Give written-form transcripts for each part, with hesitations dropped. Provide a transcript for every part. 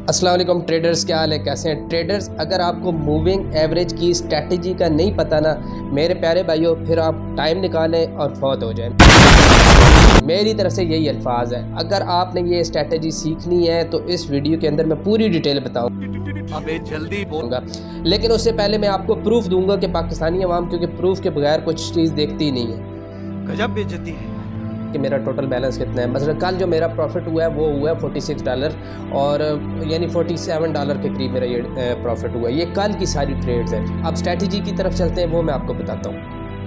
अस्सलाम वालेकुम ट्रेडर्स, क्या हाल है, कैसे हैं ट्रेडर्स। अगर आपको मूविंग एवरेज की स्ट्रैटेजी का नहीं पता ना मेरे प्यारे भाइयों, फिर आप टाइम निकालें और फौत हो जाएं। मेरी तरफ से यही अल्फाज है। अगर आपने ये स्ट्रैटेजी सीखनी है तो इस वीडियो के अंदर मैं पूरी डिटेल बताऊंगा। अबे जल्दी बोलूँगा, लेकिन उससे पहले मैं आपको प्रूफ दूंगा कि पाकिस्तानी अवाम क्योंकि प्रूफ के बगैर कुछ चीज़ देखती ही नहीं है। गजब बेइज्जती है कि मेरा टोटल बैलेंस कितना है। मतलब कल जो मेरा प्रॉफिट हुआ है वो हुआ है $46 और यानी $47 के करीब मेरा ये प्रॉफिट हुआ है। ये कल की सारी ट्रेड्स हैं। अब स्ट्रैटेजी की तरफ चलते हैं, वो मैं आपको बताता हूँ।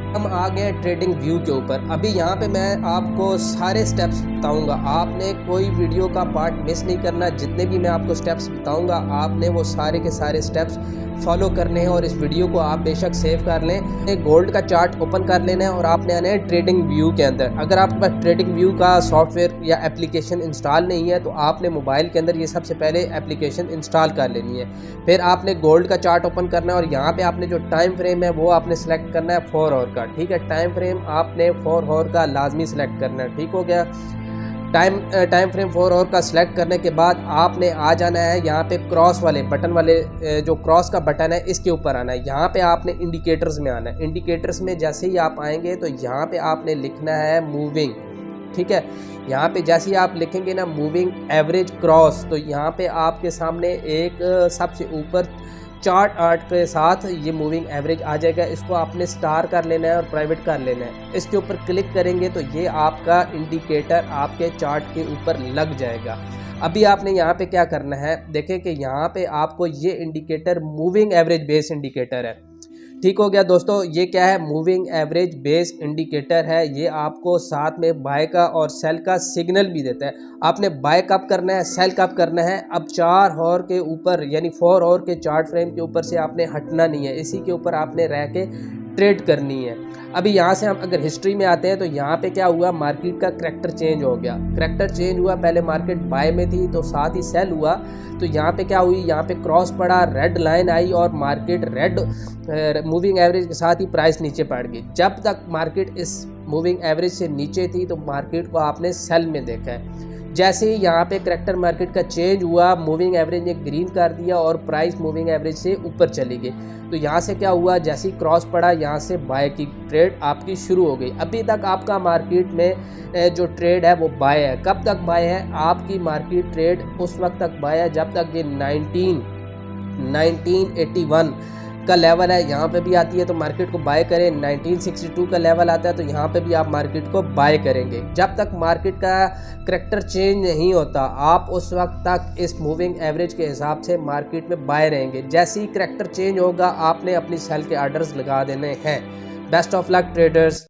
हम आ गए ट्रेडिंग व्यू के ऊपर। अभी यहाँ पे मैं आपको सारे स्टेप्स बताऊंगा, आपने कोई वीडियो का पार्ट मिस नहीं करना। जितने भी मैं आपको स्टेप्स बताऊंगा आपने वो सारे के सारे स्टेप्स फॉलो करने हैं और इस वीडियो को आप बेशक सेव कर लें। एक गोल्ड का चार्ट ओपन कर लेना है और आपने आना है ट्रेडिंग व्यू के अंदर। अगर आपके पास ट्रेडिंग व्यू का सॉफ्टवेयर या एप्लीकेशन इंस्टॉल नहीं है तो आपने मोबाइल के अंदर ये सबसे पहले एप्लीकेशन इंस्टॉल कर लेनी है। फिर आपने गोल्ड का चार्ट ओपन करना है और यहाँ पे आपने जो टाइम फ्रेम है वो आपने सेलेक्ट करना है 4 आवर का। ठीक है, टाइम फ्रेम आपने 4 आवर का लाजमी सेलेक्ट करना है। ठीक हो गया, टाइम फ्रेम 4 आवर का सिलेक्ट करने के बाद आपने आ जाना है यहाँ पे क्रॉस वाले बटन वाले, जो क्रॉस का बटन है इसके ऊपर आना है। यहाँ पे आपने इंडिकेटर्स में आना है। इंडिकेटर्स में जैसे ही आप आएंगे तो यहाँ पे आपने लिखना है मूविंग। ठीक है, यहाँ पे जैसे ही आप लिखेंगे ना मूविंग एवरेज क्रॉस, तो यहाँ पे आपके सामने एक सबसे ऊपर चार्ट आर्ट के साथ ये मूविंग एवरेज आ जाएगा। इसको आपने स्टार कर लेना है और प्राइवेट कर लेना है। इसके ऊपर क्लिक करेंगे तो ये आपका इंडिकेटर आपके चार्ट के ऊपर लग जाएगा। अभी आपने यहाँ पे क्या करना है, देखें कि यहाँ पे आपको ये indicator moving average base indicator है। ठीक हो गया दोस्तों, ये क्या है, मूविंग एवरेज बेस इंडिकेटर है। ये आपको साथ में बाय का और सेल का सिग्नल भी देता है। आपने बाय कब करना है, सेल कब करना है। अब 4 आवर के ऊपर यानी 4 आवर के चार्ट फ्रेम के ऊपर से आपने हटना नहीं है, इसी के ऊपर आपने रह के ट्रेड करनी है। अभी यहाँ से हम अगर हिस्ट्री में आते हैं तो यहाँ पे क्या हुआ, मार्केट का करैक्टर चेंज हो गया। करैक्टर चेंज हुआ, पहले मार्केट बाय में थी तो साथ ही सेल हुआ। तो यहाँ पे क्या हुई, यहाँ पे क्रॉस पड़ा, रेड लाइन आई और मार्केट रेड मूविंग एवरेज के साथ ही प्राइस नीचे पड़ गई। जब तक मार्केट इस मूविंग एवरेज से नीचे थी तो मार्केट को आपने सेल में देखा है। जैसे ही यहाँ पे करैक्टर मार्केट का चेंज हुआ, मूविंग एवरेज ने ग्रीन कर दिया और प्राइस मूविंग एवरेज से ऊपर चली गई। तो यहाँ से क्या हुआ, जैसे ही क्रॉस पड़ा यहाँ से बाय की ट्रेड आपकी शुरू हो गई। अभी तक आपका मार्केट में जो ट्रेड है वो बाय है। कब तक बाय है, आपकी मार्केट ट्रेड उस वक्त तक बाय है जब तक ये 1981 का लेवल है यहाँ पे भी आती है तो मार्केट को बाय करें। 1962 का लेवल आता है तो यहाँ पे भी आप मार्केट को बाय करेंगे। जब तक मार्केट का करैक्टर चेंज नहीं होता आप उस वक्त तक इस मूविंग एवरेज के हिसाब से मार्केट में बाय रहेंगे। जैसे ही करैक्टर चेंज होगा आपने अपनी सेल के ऑर्डर्स लगा देने हैं। Best of luck traders.